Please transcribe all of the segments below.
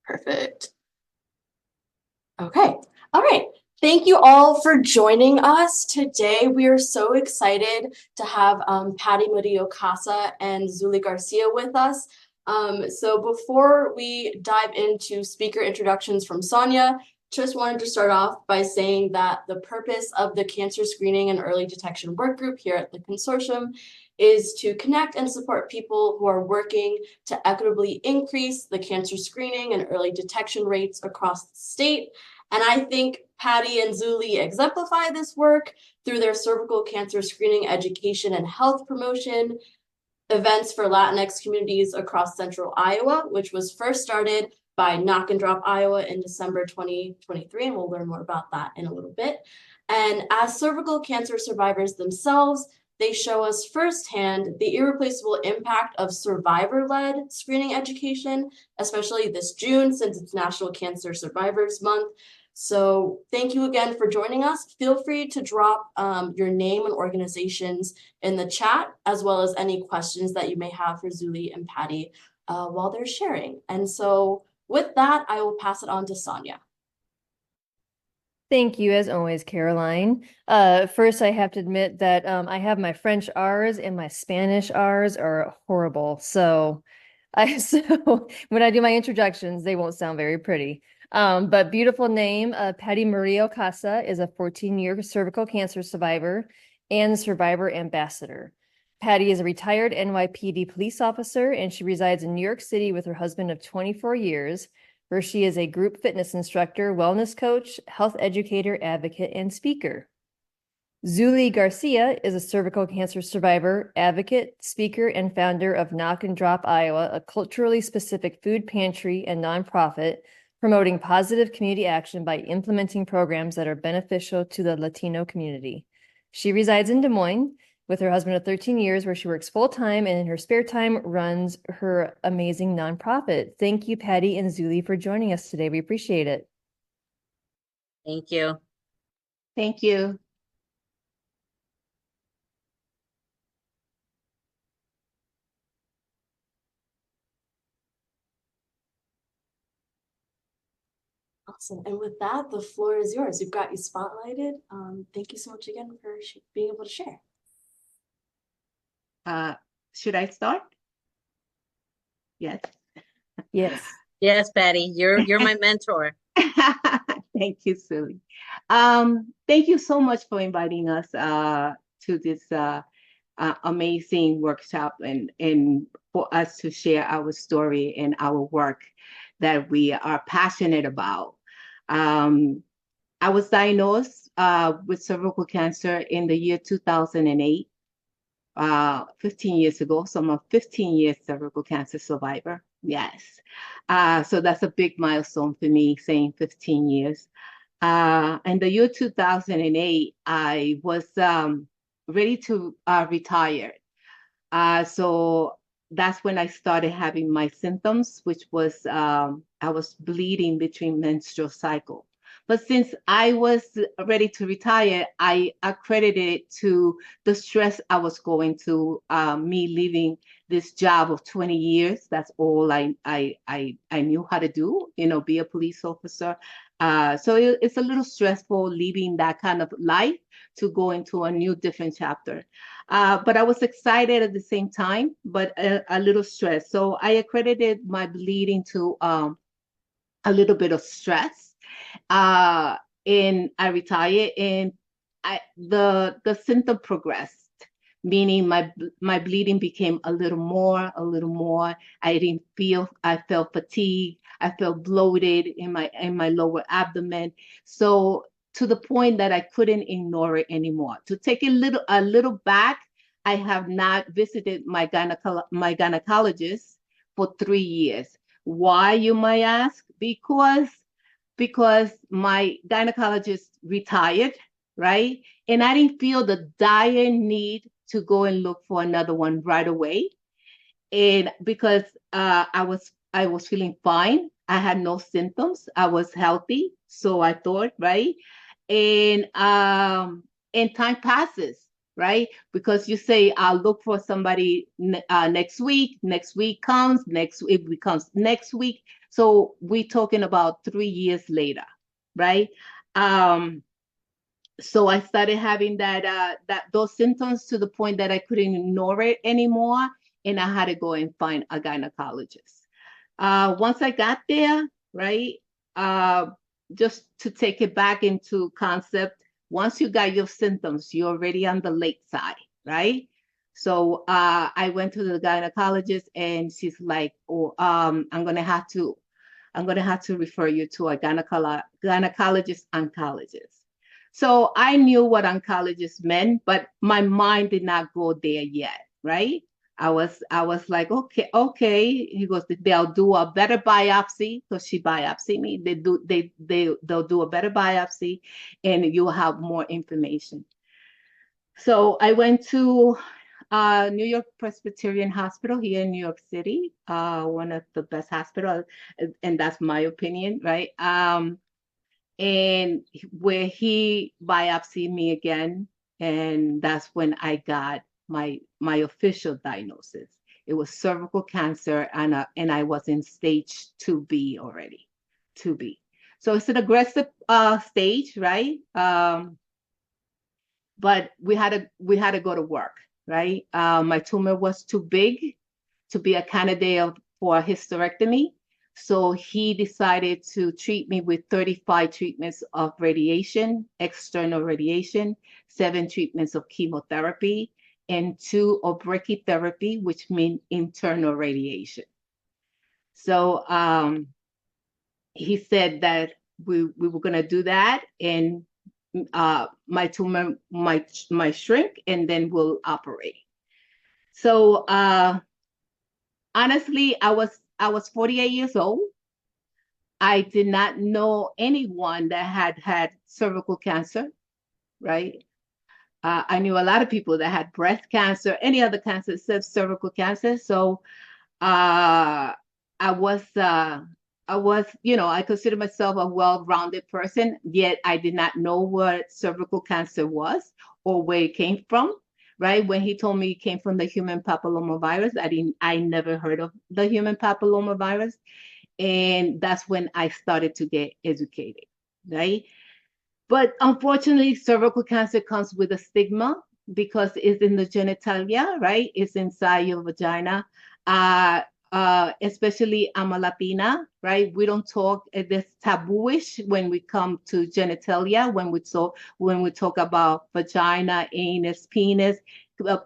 Perfect. Okay. All right. Thank you all for joining us today. We are so excited to have Patti Murillo-Casa and Zuli Garcia with us. So before we dive into speaker introductions from Sonia, just wanted to start off by saying that the purpose of the Cancer Screening and Early Detection Workgroup here at the Consortium is to connect and support people who are working to equitably increase the cancer screening and early detection rates across the state. And I think Patti and Zuli exemplify this work through their cervical cancer screening education and health promotion events for Latinx communities across central Iowa, which was first started by Knock and Drop Iowa in December 2023, and we'll learn more about that in a little bit. And as cervical cancer survivors themselves, they show us firsthand the irreplaceable impact of survivor-led screening education, especially this June, since it's National Cancer Survivors Month. So thank you again for joining us. Feel free to drop your name and organizations in the chat, as well as any questions that you may have for Zuli and Patti while they're sharing. And so with that, I will pass it on to Sonia. Thank you, as always, Caroline. First, I have to admit that I have my French R's and my Spanish R's are horrible. So when I do my introductions, they won't sound very pretty. But beautiful name, Patti Murillo-Casa is a 14-year cervical cancer survivor and survivor ambassador. Patti is a retired NYPD police officer, and she resides in New York City with her husband of 24 years, where she is a group fitness instructor, wellness coach, health educator, advocate, and speaker. Zuli Garcia is a cervical cancer survivor, advocate, speaker, and founder of Knock and Drop Iowa, a culturally specific food pantry and nonprofit promoting positive community action by implementing programs that are beneficial to the Latino community. She resides in Des Moines with her husband of 13 years, where she works full-time and in her spare time runs her amazing nonprofit. Thank you, Patti and Zuli, for joining us today. We appreciate it. Thank you. Thank you. Awesome. And with that, the floor is yours. We've got you spotlighted. Thank you so much again for being able to share. Should I start? Yes. Yes. Yes, Patti, you're my mentor. Thank you, Zuli. Thank you so much for inviting us to this amazing workshop and for us to share our story and our work that we are passionate about. I was diagnosed with cervical cancer in the year 2008, 15 years ago. So I'm a 15-year cervical cancer survivor. Yes. So that's a big milestone for me, saying 15 years. In the year 2008, I was ready to retire. So that's when I started having my symptoms, which was I was bleeding between menstrual cycle. But since I was ready to retire, I accredited it to the stress I was going through, me leaving this job of 20 years. That's all I knew how to do, be a police officer. So it's a little stressful leaving that kind of life to go into a new, different chapter. But I was excited at the same time, but a little stressed. So I accredited my bleeding to a little bit of stress. And I retired, and the symptom progressed, meaning my bleeding became a little more. I felt fatigued. I felt bloated in my lower abdomen. So to the point that I couldn't ignore it anymore. To take a little back, I have not visited my gynecologist for 3 years. Why, you might ask? Because my gynecologist retired, right? And I didn't feel the dire need to go and look for another one right away. And because I was feeling fine, I had no symptoms, I was healthy, so I thought, right? And time passes. right? Because you say, I'll look for somebody next week. Next week comes, next it becomes next week. So we're talking about 3 years later, right? Um, so I started having those symptoms to the point that I couldn't ignore it anymore, and I had to go and find a gynecologist. Once I got there, right, uh, just to take it back into concept, once you got your symptoms, you're already on the late side, right? So I went to the gynecologist, and she's like, "Oh, I'm gonna have to refer you to a gynecologist oncologist." So I knew what oncologist meant, but my mind did not go there yet, right? I was like, okay. He goes, they'll do a better biopsy because she biopsied me. They'll do a better biopsy, and you'll have more information. So I went to New York Presbyterian Hospital here in New York City, one of the best hospitals, and that's my opinion, right? And where he biopsied me again, and that's when I got my official diagnosis. It was cervical cancer, and I was in stage 2B already, 2B. So it's an aggressive stage, right? But we had to go to work, right? My tumor was too big to be a candidate for a hysterectomy. So he decided to treat me with 35 treatments of radiation, external radiation, 7 treatments of chemotherapy, and 2 of brachytherapy, which means internal radiation. So he said that we were going to do that, and my tumor might shrink, and then we'll operate. So honestly, I was 48 years old. I did not know anyone that had cervical cancer, right? I knew a lot of people that had breast cancer, any other cancer except cervical cancer. So uh, I was, I consider myself a well-rounded person, yet I did not know what cervical cancer was or where it came from. Right when he told me it came from the human papillomavirus, I never heard of the human papillomavirus, and that's when I started to get educated. Right, but unfortunately, cervical cancer comes with a stigma because it's in the genitalia, right? It's inside your vagina. Uh, Especially I'm a Latina, right? We don't talk this tabooish when we come to genitalia. When we talk about vagina, anus, penis,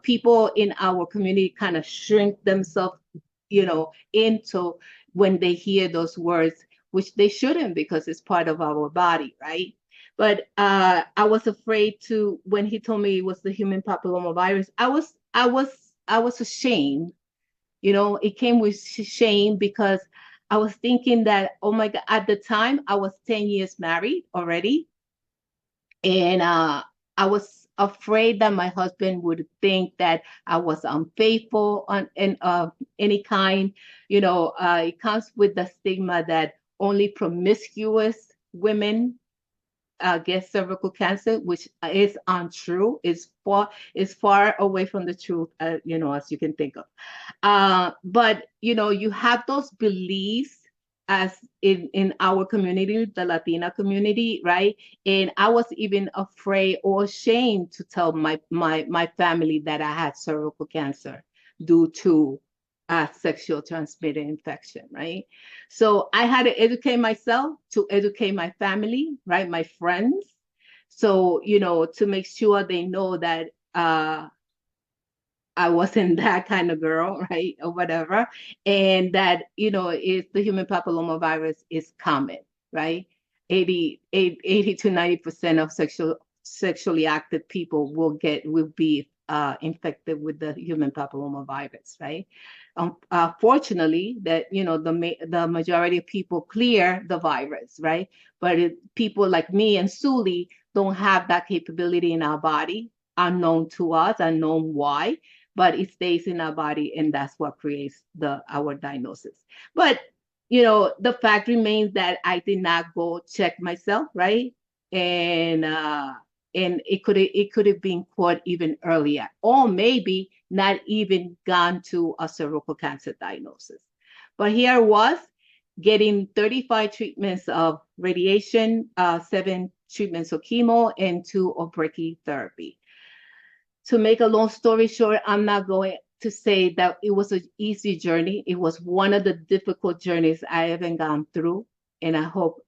people in our community kind of shrink themselves, into when they hear those words, which they shouldn't because it's part of our body, right? But I was afraid to when he told me it was the human papillomavirus. I was ashamed. It came with shame because I was thinking that, oh my God, at the time I was 10 years married already, and I was afraid that my husband would think that I was unfaithful on in any kind. It comes with the stigma that only promiscuous women get cervical cancer, which is untrue. Is far away from the truth, as you can think of. But you have those beliefs as in our community, the Latina community, right? And I was even afraid or ashamed to tell my family that I had cervical cancer due to sexual transmitted infection, right? So I had to educate myself to educate my family, right? My friends. So, to make sure they know that I wasn't that kind of girl, right? Or whatever. And that, the human papillomavirus is common, right? 80 to 90% of sexually active people will be infected with the human papillomavirus, right? Fortunately, that the majority of people clear the virus, right? But people like me and Zuli don't have that capability in our body, unknown to us, unknown why, but it stays in our body, and that's what creates our diagnosis. But the fact remains that I did not go check myself, right? And and it could have been caught even earlier, or maybe not even gone to a cervical cancer diagnosis. But here I was getting 35 treatments of radiation, 7 treatments of chemo, and 2 of brachytherapy. To make a long story short, I'm not going to say that it was an easy journey. It was one of the difficult journeys I haven't gone through. And I hope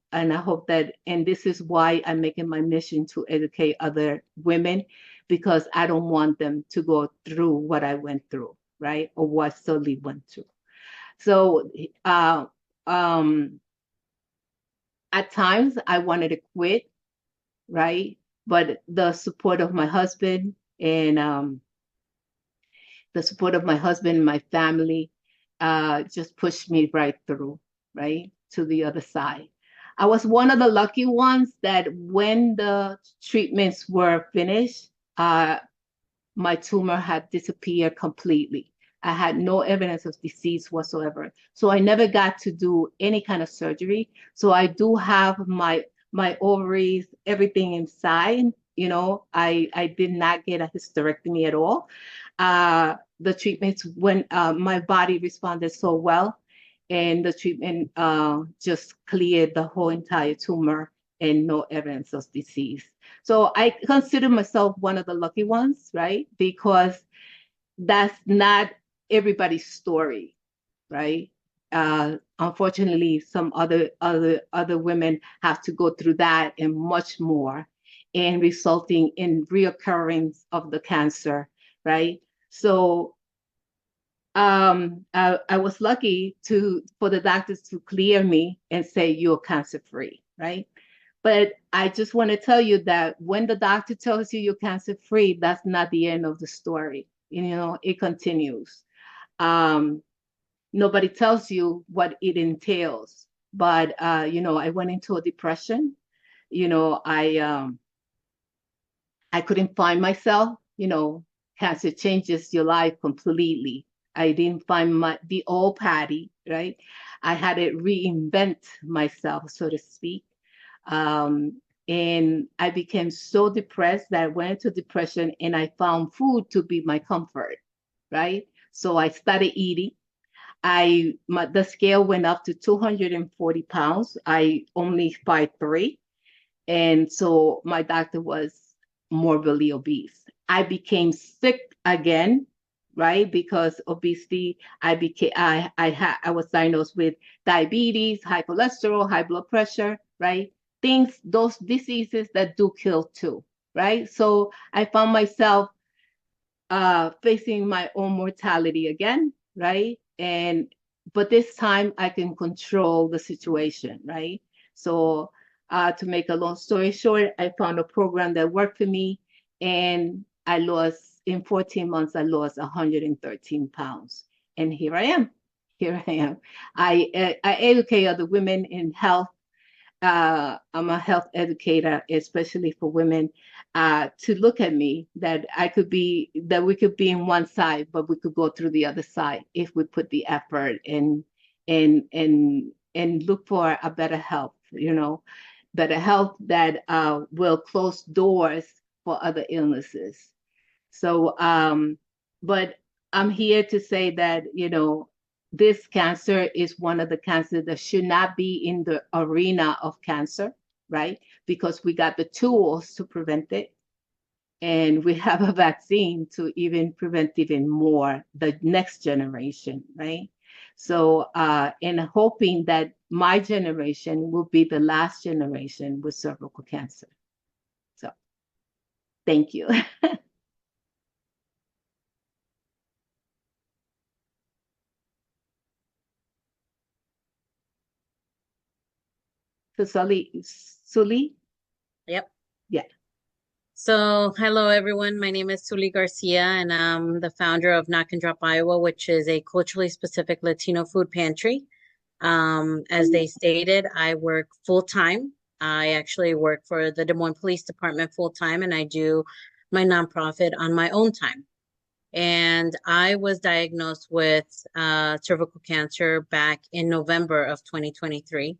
that, and this is why I'm making my mission to educate other women, because I don't want them to go through what I went through, right? Or what Sully went through. So at times I wanted to quit, right? But the support of my husband and my family just pushed me right through, right, to the other side. I was one of the lucky ones that when the treatments were finished, my tumor had disappeared completely. I had no evidence of disease whatsoever. So I never got to do any kind of surgery. So I do have my ovaries, everything inside. You know, I did not get a hysterectomy at all. The treatments, when my body responded so well, and the treatment just cleared the whole entire tumor and no evidence of disease. So I consider myself one of the lucky ones, right? Because that's not everybody's story, right? Unfortunately, some other women have to go through that and much more, and resulting in reoccurrence of the cancer, right? So I was lucky for the doctors to clear me and say you're cancer free, right? But I just want to tell you that when the doctor tells you you're cancer free, that's not the end of the story. You know, it continues. Nobody tells you what it entails. But you know, I went into a depression. You know, I couldn't find myself. You know, cancer changes your life completely. I didn't find the old Patty, right? I had to reinvent myself, so to speak. And I became so depressed that I went into depression, and I found food to be my comfort, right? So I started eating. The scale went up to 240 pounds. I only 5'3", and so my doctor was morbidly obese. I became sick again, right? Because obesity, I was diagnosed with diabetes, high cholesterol, high blood pressure, right? Those diseases that do kill too, right? So I found myself facing my own mortality again, right? But this time I can control the situation, right? So to make a long story short, I found a program that worked for me, and in 14 months, I lost 113 pounds. And here I am. Here I am. I educate other women in health. I'm a health educator, especially for women, to look at me that we could be in one side, but we could go through the other side if we put the effort and look for a better health, you know, better health that will close doors for other illnesses. So, but I'm here to say that, you know, this cancer is one of the cancers that should not be in the arena of cancer, right? Because we got the tools to prevent it. And we have a vaccine to even prevent even more, the next generation, right? So, and hoping that my generation will be the last generation with cervical cancer. So, thank you. So, Zuli? Yep. Yeah. So, hello everyone. My name is Zuli Garcia, and I'm the founder of Knock and Drop Iowa, which is a culturally specific Latino food pantry. As they stated, I work full time. I actually work for the Des Moines Police Department full time, and I do my nonprofit on my own time. And I was diagnosed with cervical cancer back in November of 2023.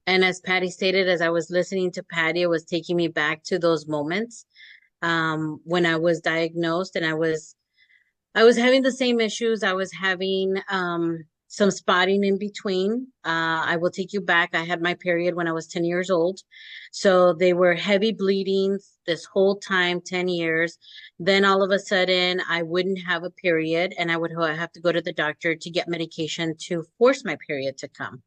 And as Patty stated, as I was listening to Patty, it was taking me back to those moments when I was diagnosed, and I was having the same issues. I was having some spotting in between. I will take you back. I had my period when I was 10 years old. So they were heavy bleedings this whole time, 10 years. Then all of a sudden, I wouldn't have a period, and I would have to go to the doctor to get medication to force my period to come.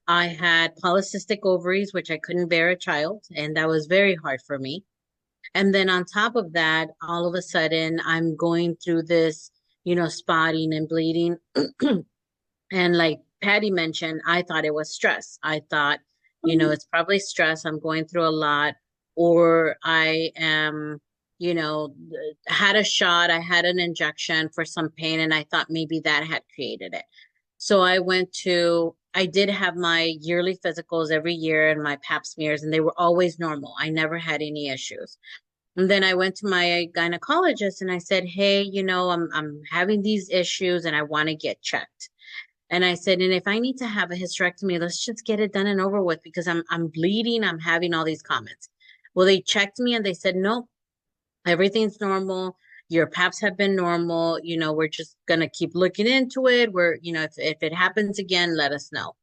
I had polycystic ovaries, which I couldn't bear a child, and that was very hard for me. And then on top of that, all of a sudden, I'm going through this, spotting and bleeding. And like Patty mentioned, I thought it was stress. I thought, it's probably stress. I'm going through a lot, or I am, you know, had a shot, I had an injection for some pain, and I thought maybe that had created it. So I did have my yearly physicals every year and my pap smears, and they were always normal. I never had any issues. And then I went to my gynecologist and I said, "Hey, I'm having these issues and I want to get checked." And I said, "And if I need to have a hysterectomy, let's just get it done and over with because I'm bleeding, I'm having all these comments." Well, they checked me and they said, "No, everything's normal. Your paps have been normal. We're just gonna keep looking into it. If it happens again, let us know."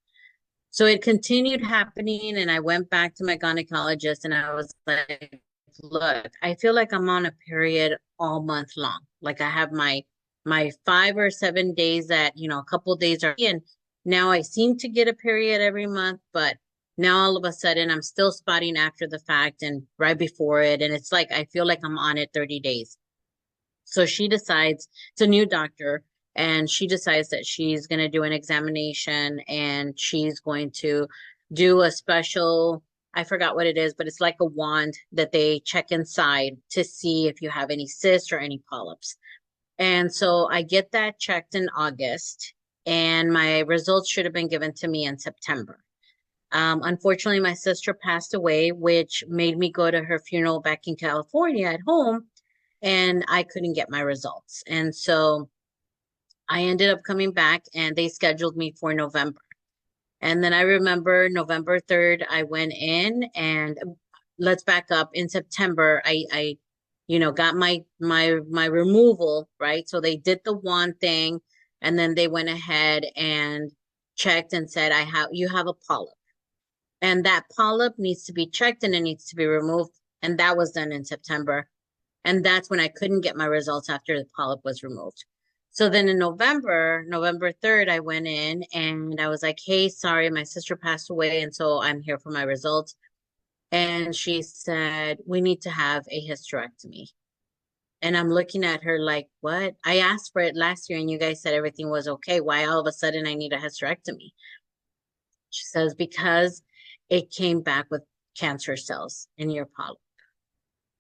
So it continued happening, and I went back to my gynecologist and I was like, "Look, I feel like I'm on a period all month long. Like I have my 5 or 7 days that, a couple days are in. Now I seem to get a period every month, but now all of a sudden I'm still spotting after the fact and right before it. And it's like I feel like I'm on it 30 days." So she decides, it's a new doctor, and she decides that she's going to do an examination and she's going to do a special, I forgot what it is, but it's like a wand that they check inside to see if you have any cysts or any polyps. And so I get that checked in August, and my results should have been given to me in September. Unfortunately, my sister passed away, which made me go to her funeral back in California at home, and I couldn't get my results. And so I ended up coming back and they scheduled me for November. And then I remember November 3rd, I went in, and let's back up. In September, I got my removal, right? So they did the one thing, and then they went ahead and checked and said, you have a polyp. And that polyp needs to be checked and it needs to be removed. And that was done in September. And that's when I couldn't get my results after the polyp was removed. So then in November 3rd, I went in and I was like, "Hey, sorry, my sister passed away. And so I'm here for my results." And she said, "We need to have a hysterectomy." And I'm looking at her like, "What? I asked for it last year and you guys said everything was okay. Why all of a sudden I need a hysterectomy?" She says, "Because it came back with cancer cells in your polyp."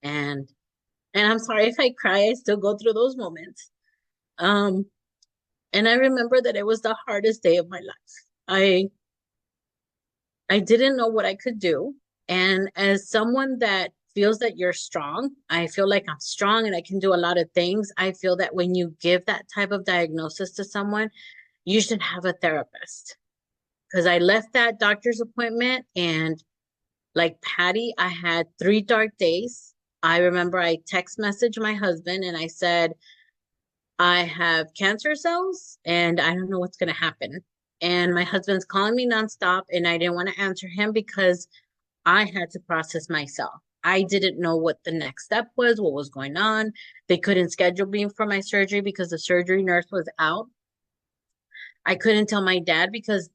And I'm sorry if I cry, I still go through those moments. Um, and I remember that it was the hardest day of my life. I didn't know what I could do. And as someone that feels that you're strong, I feel like I'm strong and I can do a lot of things. I feel that when you give that type of diagnosis to someone, you should have a therapist. Because I left that doctor's appointment, and like Patty, I had 3 dark days. I remember I text messaged my husband and I said, "I have cancer cells and I don't know what's going to happen." And my husband's calling me nonstop, and I didn't want to answer him because I had to process myself. I didn't know what the next step was, what was going on. They couldn't schedule me for my surgery because the surgery nurse was out. I couldn't tell my dad because,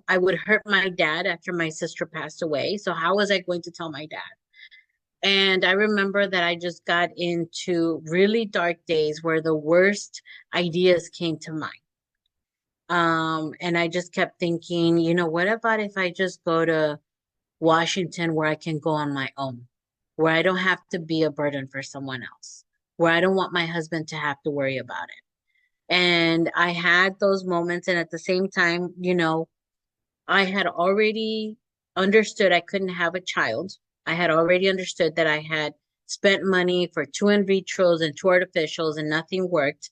I would hurt my dad after my sister passed away. So how was I going to tell my dad? And I remember that I just got into really dark days where the worst ideas came to mind. And I just kept thinking, what about if I just go to Washington where I can go on my own, where I don't have to be a burden for someone else, where I don't want my husband to have to worry about it. And I had those moments. And at the same time, I had already understood I couldn't have a child. I had already understood that I had spent money for 2 in vitros and 2 artificials and nothing worked.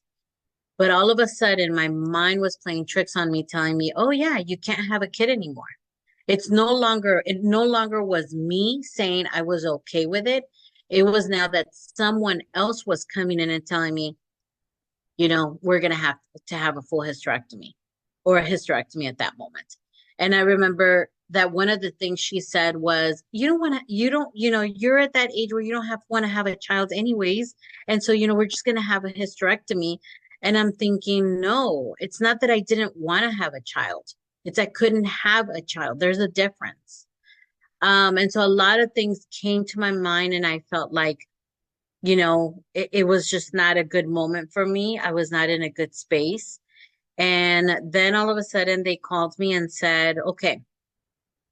But all of a sudden, my mind was playing tricks on me, telling me, "Oh, yeah, you can't have a kid anymore." It no longer was me saying I was okay with it. It was now that someone else was coming in and telling me, we're going to have a full hysterectomy or a hysterectomy at that moment. And I remember that one of the things she said was, you're at that age where you don't want to have a child anyways. And so, we're just going to have a hysterectomy. And I'm thinking, no, it's not that I didn't want to have a child. It's I couldn't have a child. There's a difference. And so a lot of things came to my mind and I felt like, it was just not a good moment for me. I was not in a good space. And then all of a sudden they called me and said, okay,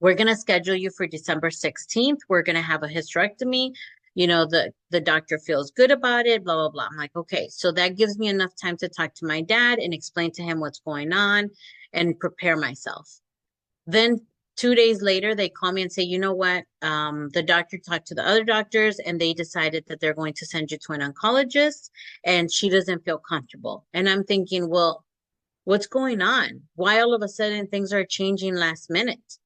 we're going to schedule you for December 16th. We're going to have a hysterectomy. The doctor feels good about it, blah, blah, blah. I'm like, okay, so that gives me enough time to talk to my dad and explain to him what's going on and prepare myself. Then 2 days later, they call me and say, you know what? The doctor talked to the other doctors and they decided that they're going to send you to an oncologist and she doesn't feel comfortable. And I'm thinking, well, what's going on? Why all of a sudden things are changing last minute?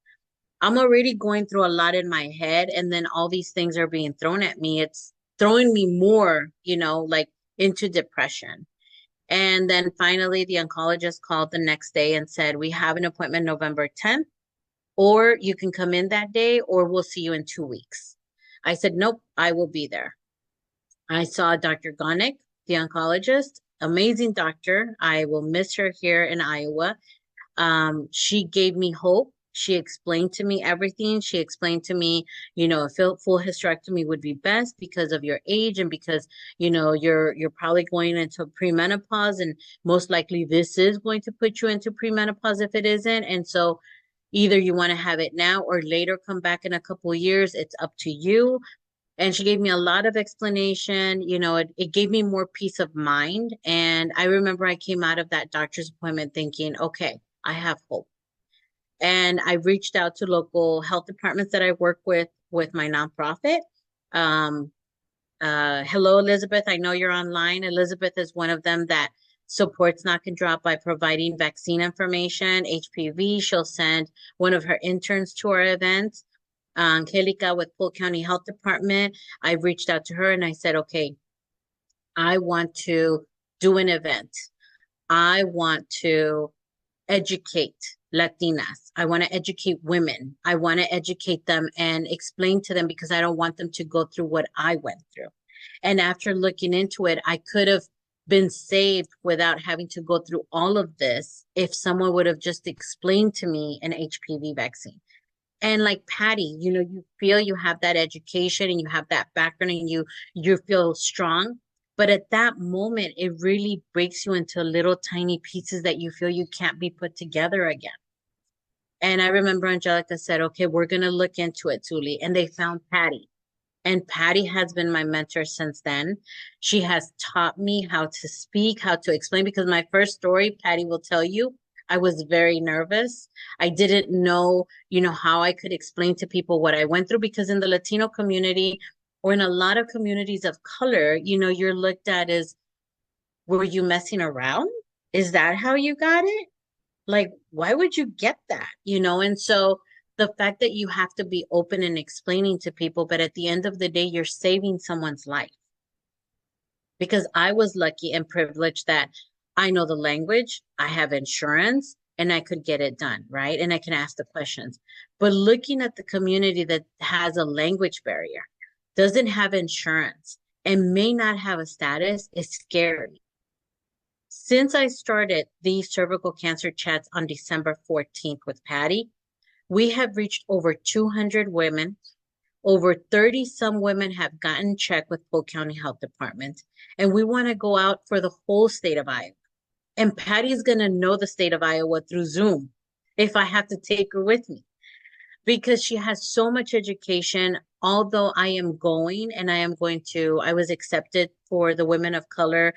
I'm already going through a lot in my head and then all these things are being thrown at me. It's throwing me more, like into depression. And then finally, the oncologist called the next day and said, we have an appointment November 10th, or you can come in that day, or we'll see you in 2 weeks. I said, nope, I will be there. I saw Dr. Gonick, the oncologist, amazing doctor. I will miss her here in Iowa. She gave me hope. She explained to me everything. She explained to me, a full hysterectomy would be best because of your age and because, you're probably going into premenopause and most likely this is going to put you into premenopause if it isn't. And so either you want to have it now or later come back in a couple of years. It's up to you. And she gave me a lot of explanation. It gave me more peace of mind. And I remember I came out of that doctor's appointment thinking, okay, I have hope. And I reached out to local health departments that I work with my nonprofit. Hello, Elizabeth. I know you're online. Elizabeth is one of them that supports Knock and Drop by providing vaccine information, HPV. She'll send one of her interns to our events. Angelica with Polk County Health Department. I reached out to her and I said, okay, I want to do an event. I want to educate Latinas. I want to educate women. I want to educate them and explain to them because I don't want them to go through what I went through. And after looking into it, I could have been saved without having to go through all of this if someone would have just explained to me an HPV vaccine. And like Patti, you feel you have that education and you have that background and you feel strong. But at that moment, it really breaks you into little tiny pieces that you feel you can't be put together again. And I remember Angelica said, okay, we're going to look into it, Zuli. And they found Patti. And Patti has been my mentor since then. She has taught me how to speak, how to explain, because my first story, Patti will tell you, I was very nervous. I didn't know, how I could explain to people what I went through because in the Latino community or in a lot of communities of color, you're looked at as, were you messing around? Is that how you got it? Like, why would you get that? And so the fact that you have to be open and explaining to people, but at the end of the day, you're saving someone's life. Because I was lucky and privileged that I know the language, I have insurance, and I could get it done, right? And I can ask the questions. But looking at the community that has a language barrier, doesn't have insurance, and may not have a status is scary. Since I started these cervical cancer chats on December 14th with Patti, we have reached over 200 women. Over 30 some women have gotten checked with Polk County Health Department. And we want to go out for the whole state of Iowa. And Patty's going to know the state of Iowa through Zoom if I have to take her with me. Because she has so much education, although I am going and I was accepted for the Women of Color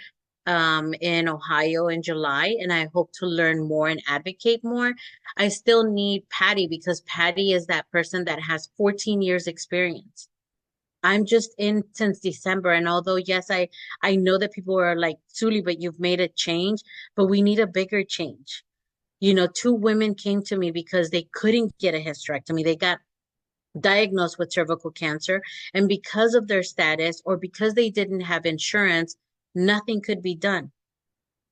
in Ohio in July, and I hope to learn more and advocate more. I still need Patti because Patti is that person that has 14 years experience. I'm just in since December, and although yes, I know that people are like, Zuli, but you've made a change, but we need a bigger change. Two women came to me because they couldn't get a hysterectomy. They got diagnosed with cervical cancer, and because of their status or because they didn't have insurance, nothing could be done.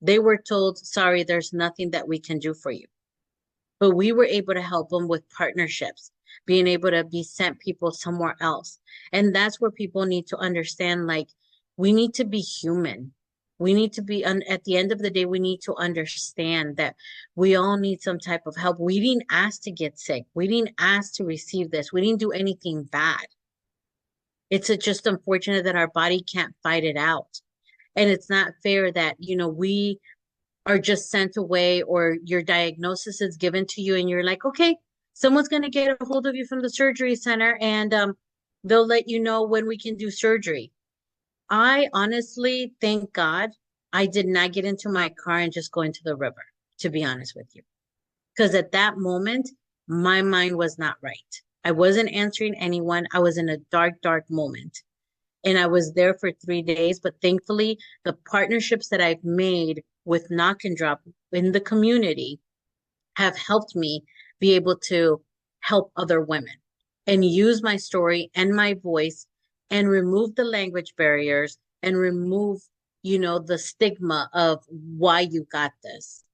They were told, sorry, there's nothing that we can do for you. But we were able to help them with partnerships, being able to be sent people somewhere else. And that's where people need to understand, like, we need to be human. We need to be, at the end of the day, we need to understand that we all need some type of help. We didn't ask to get sick. We didn't ask to receive this. We didn't do anything bad. It's just unfortunate that our body can't fight it out. And it's not fair that, we are just sent away, or your diagnosis is given to you and you're like, okay, someone's going to get a hold of you from the surgery center, and they'll let you know when we can do surgery. I honestly, thank God, I did not get into my car and just go into the river, to be honest with you. Because at that moment, my mind was not right. I wasn't answering anyone. I was in a dark, dark moment. And I was there for 3 days. But thankfully, the partnerships that I've made with Knock and Drop in the community have helped me be able to help other women and use my story and my voice and remove the language barriers and remove, the stigma of why you got this.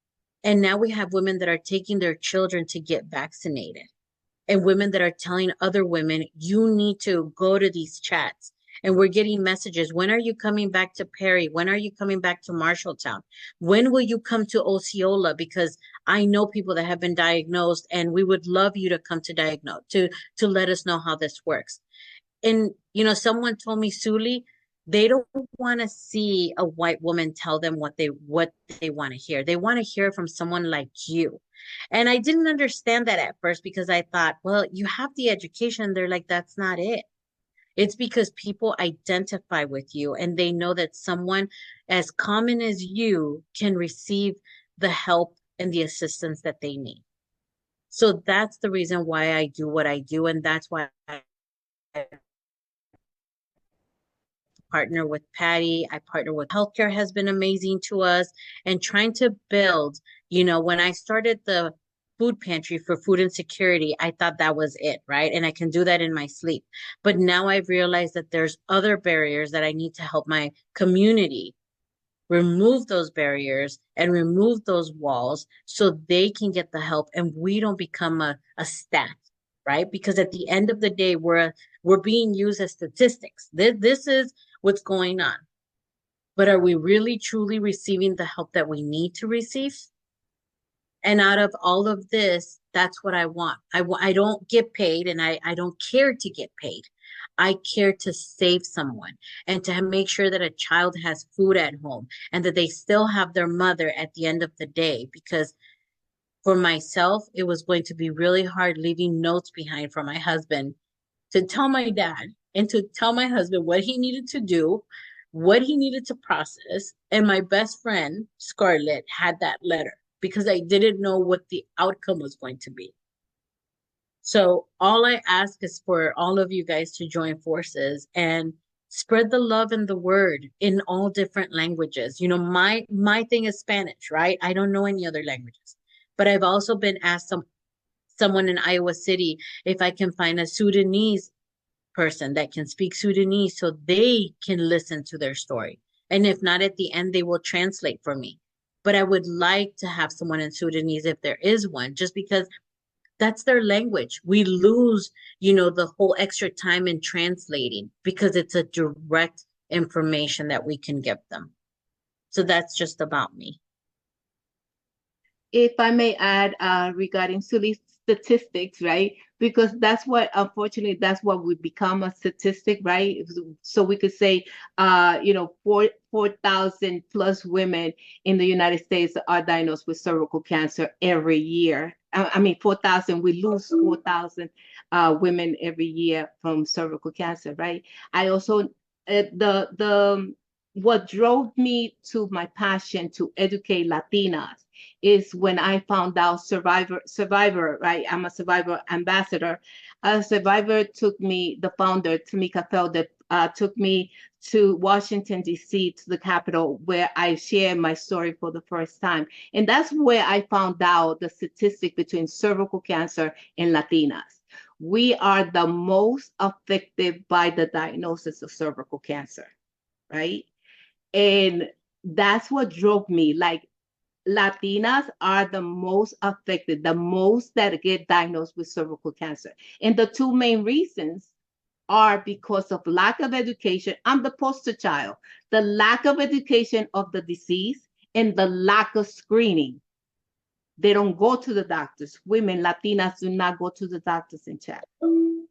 And now we have women that are taking their children to get vaccinated, and women that are telling other women, you need to go to these chats. And we're getting messages. When are you coming back to Perry? When are you coming back to Marshalltown? When will you come to Osceola? Because I know people that have been diagnosed, and we would love you to come to diagnose, to let us know how this works. And, someone told me, Zuli, they don't want to see a white woman tell them what they want to hear. They want to hear from someone like you. And I didn't understand that at first, because I thought, well, you have the education. They're like, that's not it. It's because people identify with you and they know that someone as common as you can receive the help and the assistance that they need. So that's the reason why I do what I do. And that's why I partner with Patti. I partner with healthcare has been amazing to us, and trying to build, when I started the food pantry for food insecurity, I thought that was it, right? And I can do that in my sleep. But now I've realized that there's other barriers that I need to help my community remove those barriers and remove those walls so they can get the help and we don't become a stat, right? Because at the end of the day, we're being used as statistics. This is what's going on. But are we really truly receiving the help that we need to receive? And out of all of this, that's what I want. I don't get paid, and I don't care to get paid. I care to save someone and to make sure that a child has food at home and that they still have their mother at the end of the day. Because for myself, it was going to be really hard leaving notes behind for my husband to tell my dad and to tell my husband what he needed to do, what he needed to process. And my best friend, Scarlett, had that letter because I didn't know what the outcome was going to be. So all I ask is for all of you guys to join forces and spread the love and the word in all different languages. My thing is Spanish, right? I don't know any other languages. But I've also been asked someone in Iowa City if I can find a Sudanese person that can speak Sudanese so they can listen to their story. And if not, at the end, they will translate for me. But I would like to have someone in Sudanese if there is one, just because that's their language. We lose, the whole extra time in translating because it's a direct information that we can give them. So that's just about me. If I may add, regarding Suli's statistics, right? Because unfortunately, that's what we become, a statistic, right? So we could say, 4,000 plus women in the United States are diagnosed with cervical cancer every year. 4,000, we lose 4,000 women every year from cervical cancer, right? I also, what drove me to my passion to educate Latinas is when I found out Cervivor, right? I'm a Cervivor ambassador. Cervivor took me, the founder, Tamika Feld, took me to Washington, D.C., to the Capitol, where I shared my story for the first time. And that's where I found out the statistic between cervical cancer and Latinas. We are the most affected by the diagnosis of cervical cancer, right? And that's what drove me. Like, Latinas are the most affected, the most that get diagnosed with cervical cancer. And the two main reasons are because of lack of education. I'm the poster child. The lack of education of the disease and the lack of screening. They don't go to the doctors. Women, Latinas do not go to the doctors and check.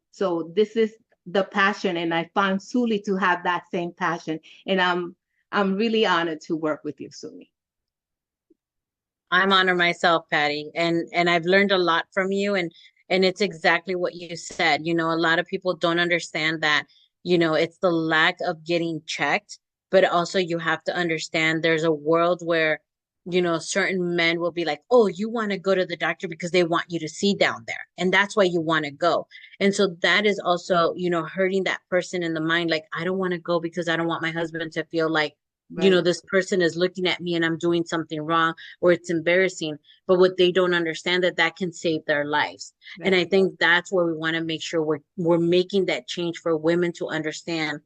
So this is the passion, and I found Zuli to have that same passion. And I'm really honored to work with you, Zuli. I'm honored myself, Patty, and I've learned a lot from you, and it's exactly what you said. You know, a lot of people don't understand that, you know, it's the lack of getting checked, but also you have to understand there's a world where, you know, certain men will be like, "Oh, you want to go to the doctor because they want you to see down there, and that's why you want to go." And so that is also, you know, hurting that person in the mind. Like, I don't want to go because I don't want my husband to feel like, you know, Right. this person is looking at me and I'm doing something wrong, or it's embarrassing. But what they don't understand, that can save their lives. And Right. I think that's where we want to make sure we're making that change for women to understand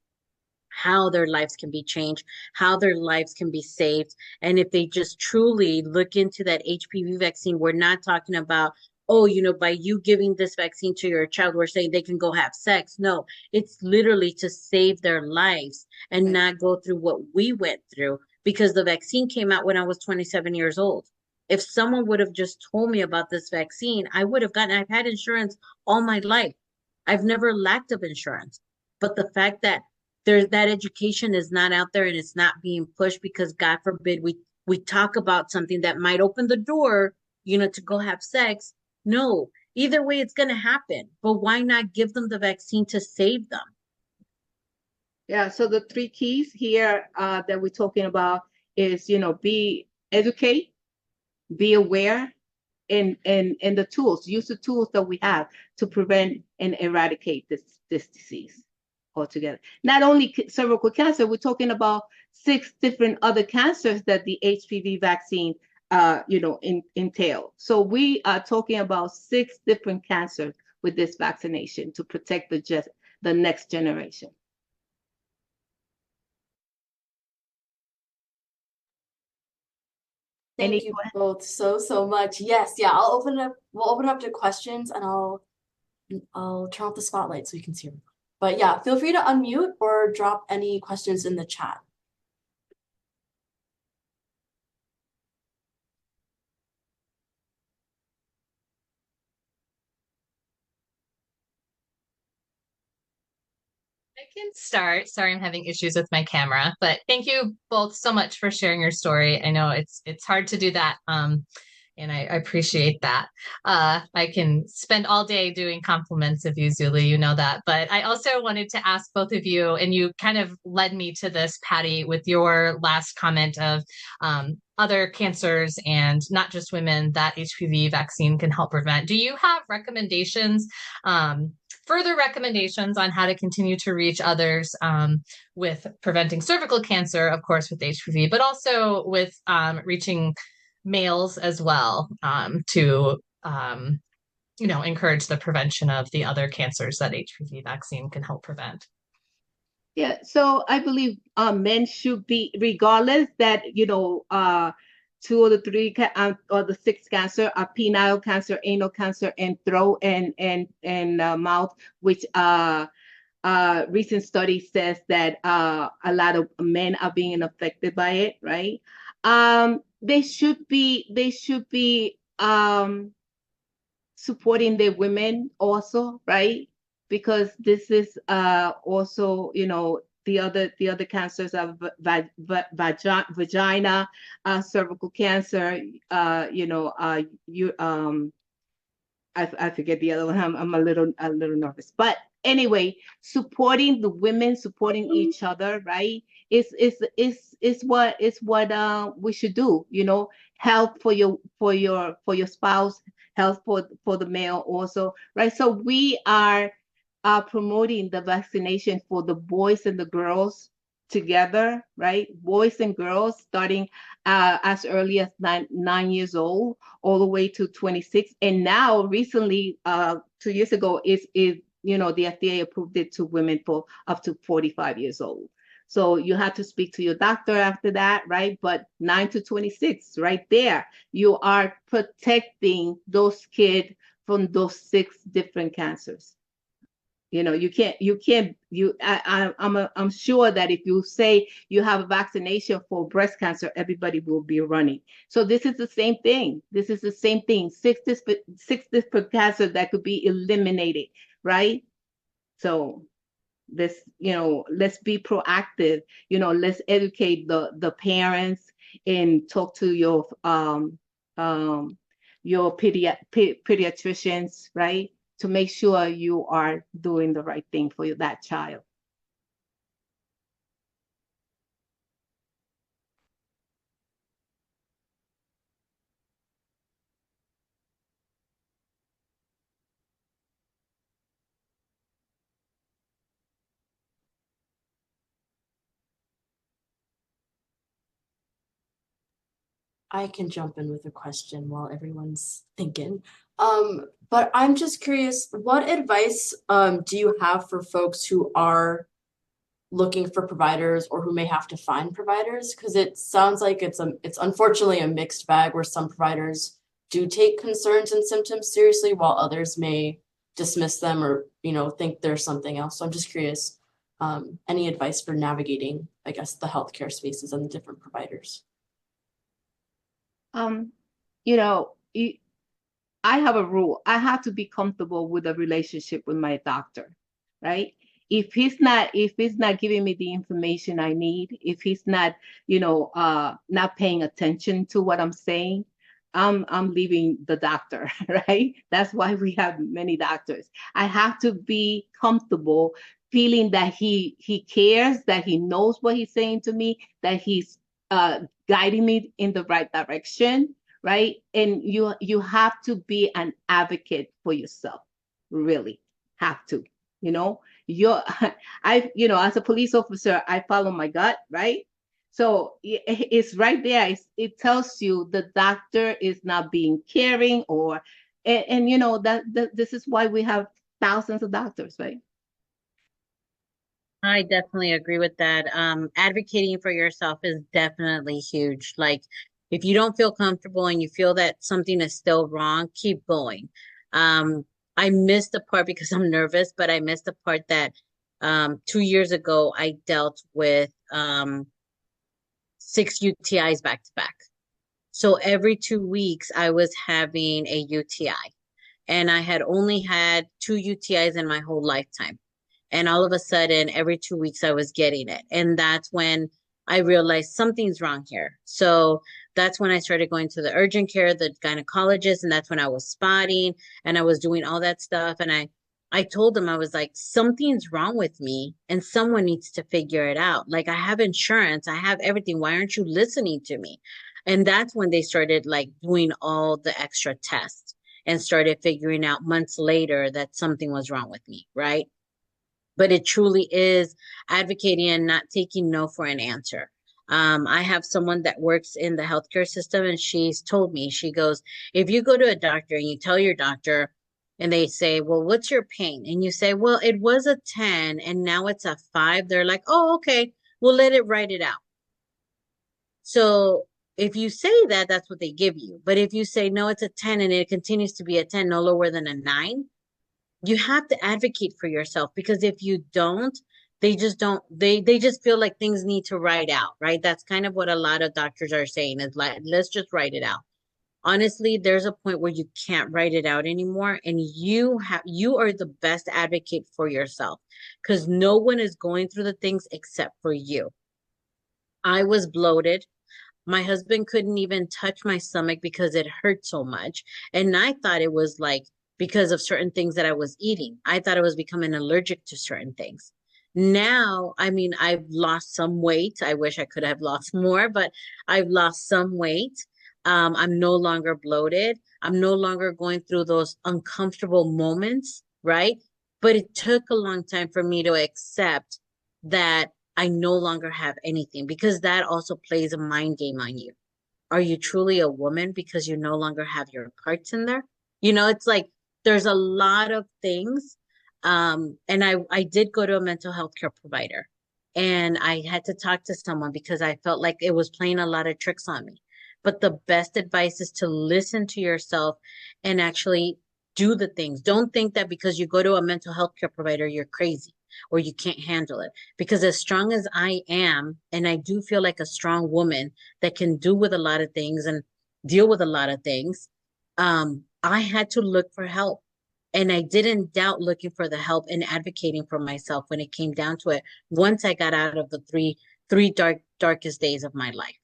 how their lives can be changed, how their lives can be saved. And if they just truly look into that HPV vaccine, we're not talking about, oh, you know, by you giving this vaccine to your child, we're saying they can go have sex. No, it's literally to save their lives and Right. not go through what we went through, because the vaccine came out when I was 27 years old. If someone would have just told me about this vaccine, I would have gotten, I've had insurance all my life. I've never lacked of insurance. But the fact that that education is not out there and it's not being pushed, because God forbid we talk about something that might open the door, you know, to go have sex. No, either way it's going to happen, but why not give them the vaccine to save them? Yeah. So the three keys here that we're talking about is, you know, educate, be aware, and the tools, use the tools that we have to prevent and eradicate this disease altogether. Not only cervical cancer, we're talking about 6 different other cancers that the HPV vaccine you know, entail. So we are talking about 6 different cancers with this vaccination to protect the next generation. Thank you both so much. Yes, yeah, we'll open up to questions, and I'll turn off the spotlight so you can see everyone. But yeah, feel free to unmute or drop any questions in the chat. I can start. Sorry, I'm having issues with my camera, but thank you both so much for sharing your story. I know it's hard to do that, and I appreciate that. I can spend all day doing compliments of you, Zuli, you know that. But I also wanted to ask both of you, and you kind of led me to this, Patty, with your last comment of other cancers and not just women that HPV vaccine can help prevent. Do you have recommendations? Further recommendations on how to continue to reach others with preventing cervical cancer, of course, with HPV, but also with reaching males as well, to you know, encourage the prevention of the other cancers that HPV vaccine can help prevent. Yeah, so I believe men should be, regardless that, you know, 2 of the 3 or the 6 cancer are penile cancer, anal cancer, and throat and mouth, which recent study says that a lot of men are being affected by it, right? They should be supporting the women also, right? Because this is also, you know, the other cancers of vagina, cervical cancer, you know, I forget the other one. I'm a little nervous, but anyway, supporting the women, supporting each other, right? Is what we should do. You know, help for your spouse, help for the male also, right? So we are promoting the vaccination for the boys and the girls together, right? Boys and girls starting as early as 9 years old, all the way to 26. And now, recently, 2 years ago, is the FDA approved it to women for up to 45 years old. So you have to speak to your doctor after that, right? But 9 to 26, right there, you are protecting those kids from those 6 different cancers. I'm sure that if you say you have a vaccination for breast cancer, everybody will be running. So this is the same thing. This is the same thing. Six different cancers that could be eliminated, right? So let's be proactive. Let's educate the parents and talk to your pediatricians, right? To make sure you are doing the right thing for that child. I can jump in with a question while everyone's thinking. But I'm just curious, what advice do you have for folks who are looking for providers or who may have to find providers? Because it sounds like it's unfortunately a mixed bag where some providers do take concerns and symptoms seriously while others may dismiss them or think there's something else. So I'm just curious, any advice for navigating, I guess, the healthcare spaces and the different providers? I have a rule. I have to be comfortable with a relationship with my doctor, right? If he's not giving me the information I need, if he's not, not paying attention to what I'm saying, I'm leaving the doctor, right? That's why we have many doctors. I have to be comfortable feeling that he cares, that he knows what he's saying to me, that he's guiding me in the right direction, right? And you have to be an advocate for yourself, really have to. You're as a police officer, I follow my gut, right? So it's right there. It tells you the doctor is not being caring, and that this is why we have thousands of doctors, right? I definitely agree with that. Advocating for yourself is definitely huge. Like, if you don't feel comfortable and you feel that something is still wrong, keep going. I missed the part because I'm nervous, but I missed the part that 2 years ago I dealt with 6 UTIs back to back. So every 2 weeks I was having a UTI, and I had only had 2 UTIs in my whole lifetime. And all of a sudden, every 2 weeks, I was getting it. And that's when I realized something's wrong here. So that's when I started going to the urgent care, the gynecologist, and that's when I was spotting and I was doing all that stuff. And I told them, I was like, something's wrong with me and someone needs to figure it out. Like, I have insurance, I have everything. Why aren't you listening to me? And that's when they started like doing all the extra tests and started figuring out months later that something was wrong with me, right? But it truly is advocating and not taking no for an answer. I have someone that works in the healthcare system, and she's told me, she goes, if you go to a doctor and you tell your doctor, and they say, well, what's your pain? And you say, well, it was a 10 and now it's a 5. They're like, oh, okay, we'll let it write it out. So if you say that, that's what they give you. But if you say, no, it's a 10 and it continues to be a 10, no lower than a 9, you have to advocate for yourself, because if you don't, they just don't, they just feel like things need to write out, right? That's kind of what a lot of doctors are saying, is like, let's just write it out. Honestly, there's a point where you can't write it out anymore, and you are the best advocate for yourself, because no one is going through the things except for you. I was bloated. My husband couldn't even touch my stomach because it hurt so much. And I thought it was like because of certain things that I was eating. I thought I was becoming allergic to certain things. Now, I mean, I've lost some weight. I wish I could have lost more, but I've lost some weight. I'm no longer bloated. I'm no longer going through those uncomfortable moments, right? but it took a long time for me to accept that I no longer have anything, because that also plays a mind game on you. Are you truly a woman because you no longer have your parts in there? It's like there's a lot of things. And I did go to a mental health care provider, and I had to talk to someone because I felt like it was playing a lot of tricks on me. But the best advice is to listen to yourself and actually do the things. Don't think that because you go to a mental health care provider, you're crazy or you can't handle it. Because as strong as I am, and I do feel like a strong woman that can do with a lot of things and deal with a lot of things, I had to look for help. And I didn't doubt looking for the help and advocating for myself when it came down to it, once I got out of the three darkest days of my life.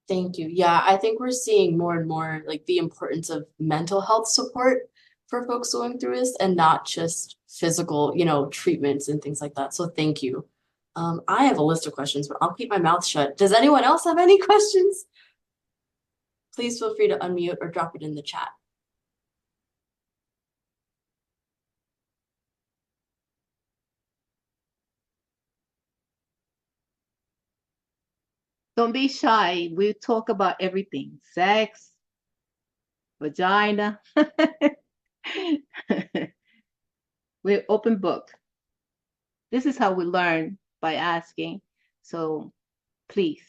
Thank you. Yeah, I think we're seeing more and more like the importance of mental health support for folks going through this, and not just physical, treatments and things like that. So thank you. I have a list of questions, but I'll keep my mouth shut. Does anyone else have any questions? Please feel free to unmute or drop it in the chat. Don't be shy. We talk about everything. Sex, vagina. We're open book. This is how we learn, by asking. So please.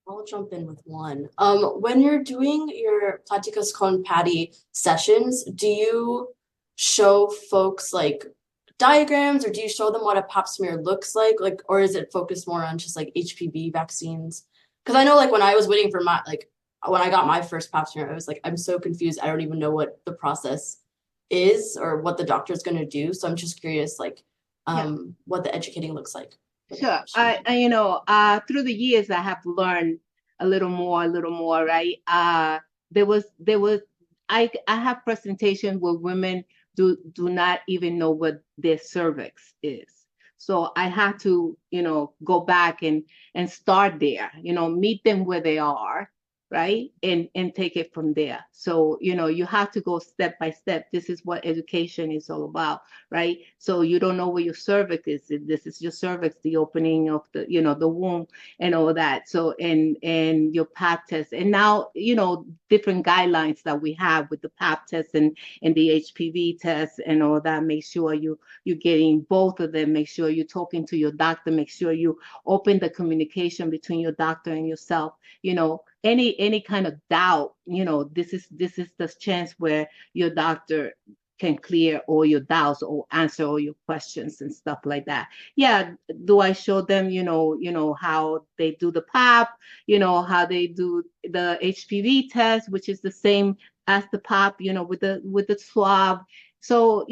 I'll jump in with one. When you're doing your Pláticas con Patti sessions, do you show folks like diagrams, or do you show them what a pap smear looks like, or is it focused more on just like HPV vaccines? Because I know like when I was waiting for when I got my first pap smear, I was like, I'm so confused. I don't even know what the process is or what the doctor's going to do. So I'm just curious, like, what the educating looks like. Sure. Through the years, I have learned a little more, right? I have presentations where women do not even know what their cervix is. So I had to, go back and start there, meet them where they are, right? And take it from there. So, you have to go step by step. This is what education is all about, right? So you don't know where your cervix is. This is your cervix, the opening of the, the womb and all that. So, and your pap test. And now, different guidelines that we have with the pap test and the HPV test and all that. Make sure you're getting both of them. Make sure you're talking to your doctor. Make sure you open the communication between your doctor and yourself. Any kind of doubt, this is the chance where your doctor can clear all your doubts or answer all your questions and stuff like that. Yeah, do I show them, how they do the pap, how they do the HPV test, which is the same as the pap, with the swab. So,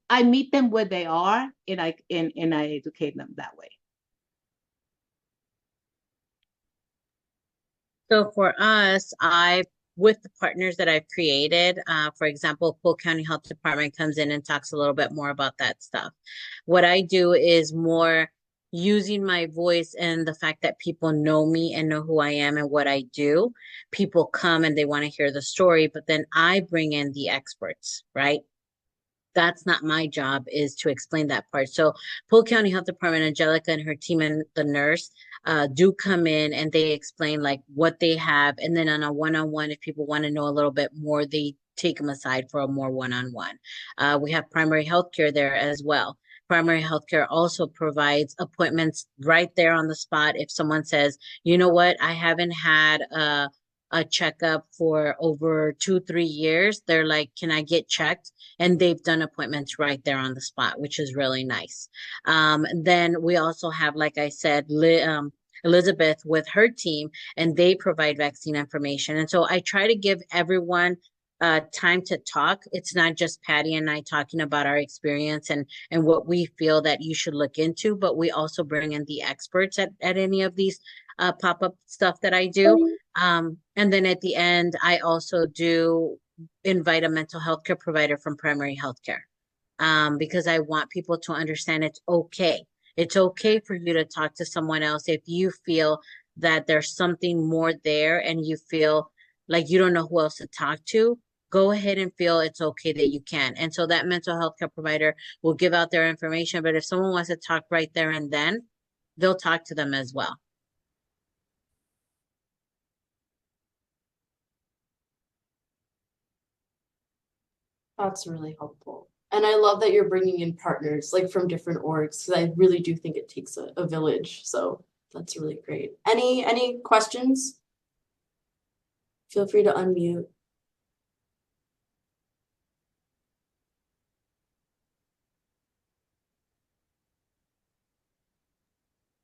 I meet them where they are, and I educate them that way. So for us, with the partners that I've created, for example, Polk County Health Department comes in and talks a little bit more about that stuff. What I do is more using my voice and the fact that people know me and know who I am and what I do. People come and they want to hear the story, but then I bring in the experts, right? That's not my job, is to explain that part. So Polk County Health Department, Angelica and her team and the nurse do come in and they explain like what they have. And then on a one-on-one, if people want to know a little bit more, they take them aside for a more one-on-one. We have primary health care there as well. Primary healthcare also provides appointments right there on the spot. If someone says, you know what, I haven't had a checkup for over 2-3 years, they're like, can I get checked? And they've done appointments right there on the spot, which is really nice. Then we also have, like I said, Elizabeth with her team, and they provide vaccine information. And so I try to give everyone time to talk. It's not just Patti and I talking about our experience and what we feel that you should look into, but we also bring in the experts at any of these pop-up stuff that I do. And then at the end, I also do invite a mental health care provider from primary healthcare, because I want people to understand it's okay. It's okay for you to talk to someone else if you feel that there's something more there and you feel like you don't know who else to talk to. Go ahead and feel it's okay that you can. And so that mental health care provider will give out their information. But if someone wants to talk right there and then, they'll talk to them as well. That's really helpful. And I love that you're bringing in partners like from different orgs, because I really do think it takes a village. So that's really great. Any questions? Feel free to unmute.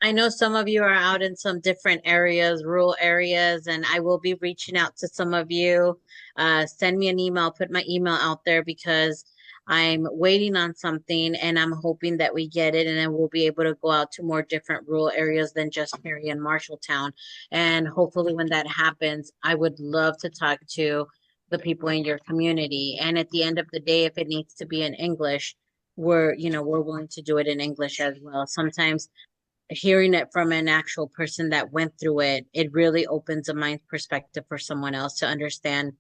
I know some of you are out in some different areas, rural areas, and I will be reaching out to some of you. Send me an email, put my email out there because I'm waiting on something and I'm hoping that we get it and then we'll be able to go out to more different rural areas than just Perry and Marshalltown. And hopefully when that happens, I would love to talk to the people in your community. And at the end of the day, if it needs to be in English, we're willing to do it in English as well. Sometimes hearing it from an actual person that went through it, it really opens a mind perspective for someone else to understand.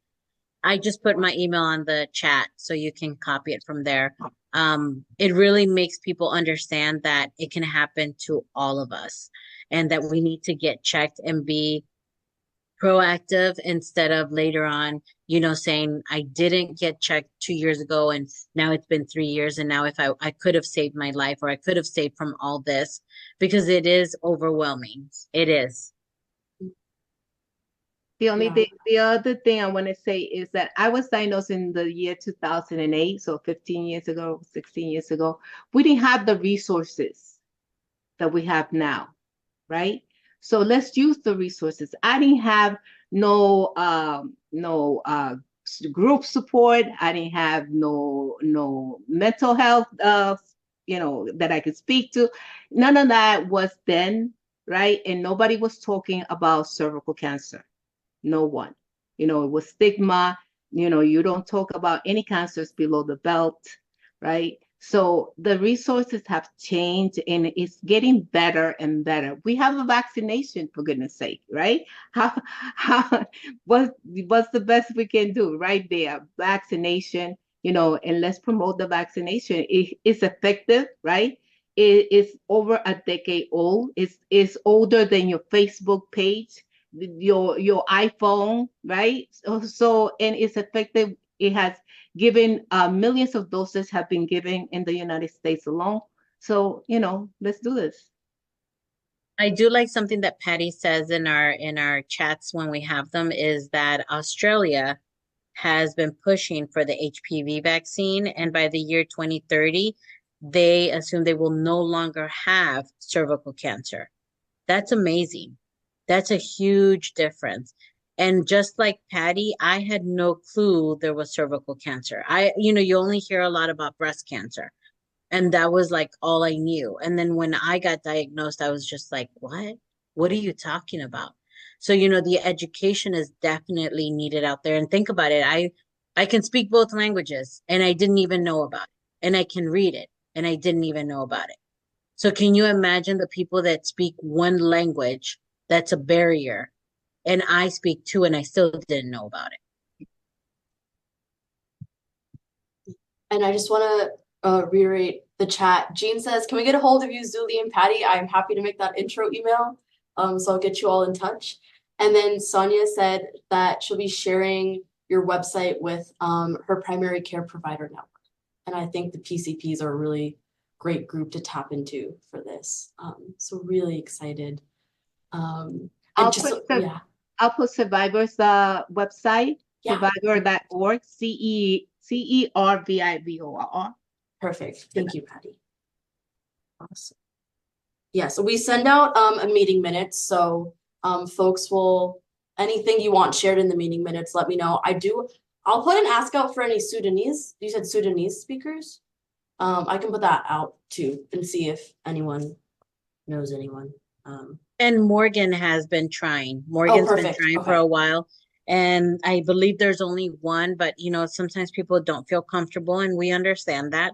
I just put my email on the chat so you can copy it from there. It really makes people understand that it can happen to all of us and that we need to get checked and be proactive instead of later on, saying I didn't get checked 2 years ago and now it's been 3 years. And now if I could have saved my life or I could have saved from all this, because it is overwhelming. It is. The other thing I want to say is that I was diagnosed in the year 2008, so 15 years ago, 16 years ago. We didn't have the resources that we have now, right? So let's use the resources. I didn't have no group support. I didn't have no mental health that I could speak to. None of that was then, right? And nobody was talking about cervical cancer. No one. It was stigma. You don't talk about any cancers below the belt, right? So the resources have changed and it's getting better and better. We have a vaccination, for goodness sake, right? What's the best we can do right there? Vaccination, and let's promote the vaccination. It's effective, right? It's over a decade old. It's older than your Facebook page, your iPhone, right? So and it's effective. It has given millions of doses have been given in the United States alone. So let's do this. I do like something that Patty says in our chats when we have them is that Australia has been pushing for the HPV vaccine, and by the year 2030, they assume they will no longer have cervical cancer. That's amazing. That's a huge difference. And just like Patty, I had no clue there was cervical cancer. You only hear a lot about breast cancer. And that was like all I knew. And then when I got diagnosed, I was just like, what? What are you talking about? So, the education is definitely needed out there. And think about it. I can speak both languages and I didn't even know about it. And I can read it and I didn't even know about it. So can you imagine the people that speak one language that's a barrier and I speak two and I still didn't know about it? And I just want to reiterate the chat. Jean says, can we get a hold of you, Zuli and Patty? I'm happy to make that intro email. So I'll get you all in touch. And then Sonia said that she'll be sharing your website with her primary care provider network. And I think the PCPs are a really great group to tap into for this. So really excited. I'll put Cervivor's website, cervivor.org, CERVIVOR. Perfect. Thank you, Patty. Awesome. Yeah, so we send out a meeting minutes. So folks will, anything you want shared in the meeting minutes, let me know. I'll put an ask out for any Sudanese. You said Sudanese speakers? I can put that out too and see if anyone knows anyone. And Morgan has been trying. Oh, Morgan's been perfect. trying for Okay. a while. And I believe there's only one, but sometimes people don't feel comfortable and we understand that.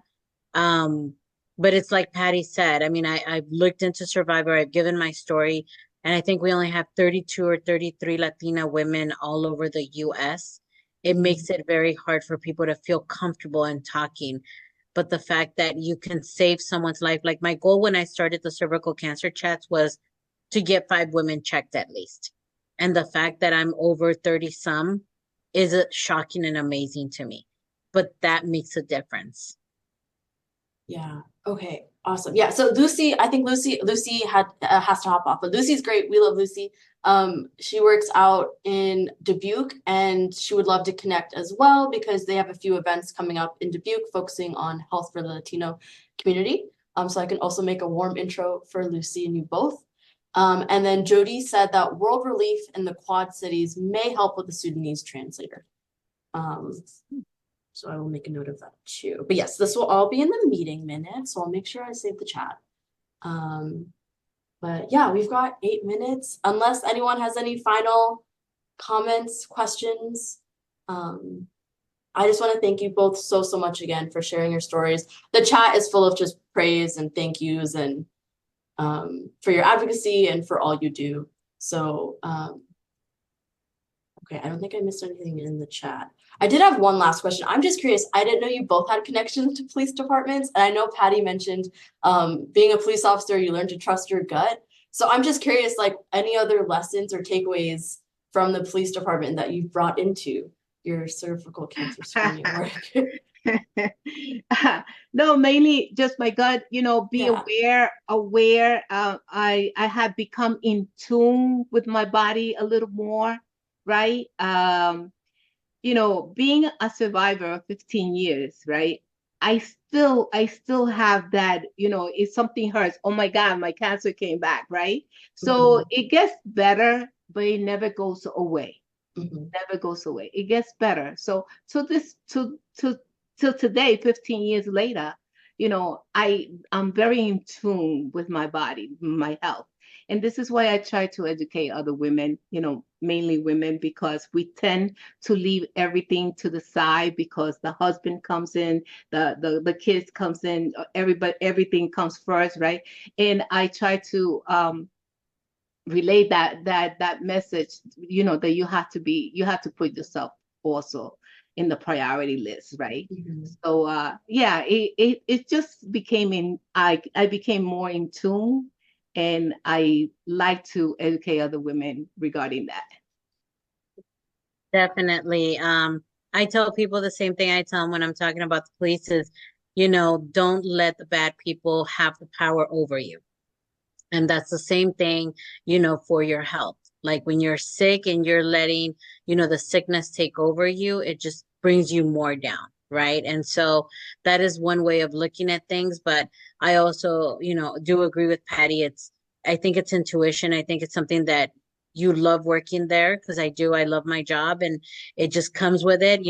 Um, but it's like Patty said, I mean, I've looked into Survivor, I've given my story, and I think we only have 32 or 33 Latina women all over the US. It makes it very hard for people to feel comfortable in talking. But the fact that you can save someone's life, like my goal when I started the cervical cancer chats was to get 5 women checked at least. And the fact that I'm over 30 some is shocking and amazing to me. But that makes a difference. Yeah. Okay. Awesome. Yeah. So Lucy, I think Lucy had has to hop off, but Lucy's great. We love Lucy. She works out in Dubuque, and she would love to connect as well because they have a few events coming up in Dubuque focusing on health for the Latino community. So I can also make a warm intro for Lucy and you both. And then Jody said that World Relief in the Quad Cities may help with the Sudanese translator. So I will make a note of that too. But yes, this will all be in the meeting minutes, so I'll make sure I save the chat. But yeah, we've got 8 minutes. Unless anyone has any final comments, questions. I just want to thank you both so much again for sharing your stories. The chat is full of just praise and thank yous and for your advocacy and for all you do. So okay, I don't think I missed anything in the chat. I did have one last question. I'm just curious. I didn't know you both had connections to police departments. And I know Patty mentioned being a police officer, you learn to trust your gut. So I'm just curious, like any other lessons or takeaways from the police department that you've brought into your cervical cancer screening work? No, mainly just my gut, be Yeah. aware. I have become in tune with my body a little more, right? Being a survivor of 15 years, right? I still have that, if something hurts, oh my God, my cancer came back, right? So it gets better, but it never goes away. Never goes away. It gets better. So this to till today, 15 years later, I'm very in tune with my body, my health. And this is why I try to educate other women, mainly women, because we tend to leave everything to the side because the husband comes in, the kids comes in, everything comes first, right? And I try to relay that message, that you have to put yourself also in the priority list, right? So yeah, it just I became more in tune, and I like to educate other women regarding that. Definitely. I tell people the same thing I tell them when I'm talking about the police is, don't let the bad people have the power over you. And that's the same thing, for your health. Like when you're sick and you're letting, the sickness take over you, it just brings you more down, right? And so that is one way of looking at things. But I also, do agree with Patty. I think it's intuition. I think it's something that you love working there because I do. I love my job and it just comes with it.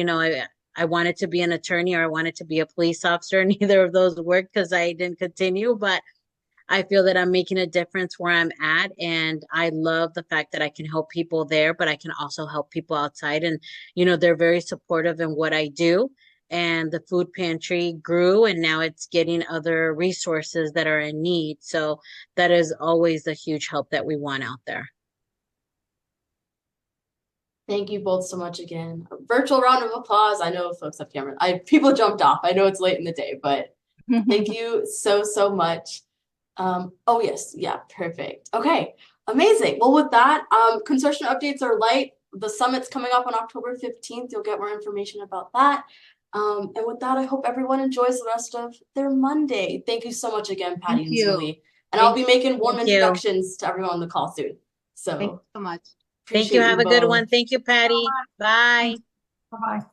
I wanted to be an attorney or I wanted to be a police officer. Neither of those worked because I didn't continue, but I feel that I'm making a difference where I'm at. And I love the fact that I can help people there, but I can also help people outside. And, they're very supportive in what I do. And the food pantry grew and now it's getting other resources that are in need. So that is always the huge help that we want out there. Thank you both so much again. A virtual round of applause. I know folks have cameras. People jumped off. I know it's late in the day, but thank you so much. Oh yes, yeah, perfect. Okay, amazing. Well, with that, consortium updates are light. The summit's coming up on October 15th. You'll get more information about that. And with that, I hope everyone enjoys the rest of their Monday. Thank you so much again, Patty Thank and you. Zuli. And I'll be making warm Thank you. introductions to everyone on the call soon. Thank you So so much. Thank you. appreciate Have you a good both. one. Thank you, Patty. Bye. Bye-bye.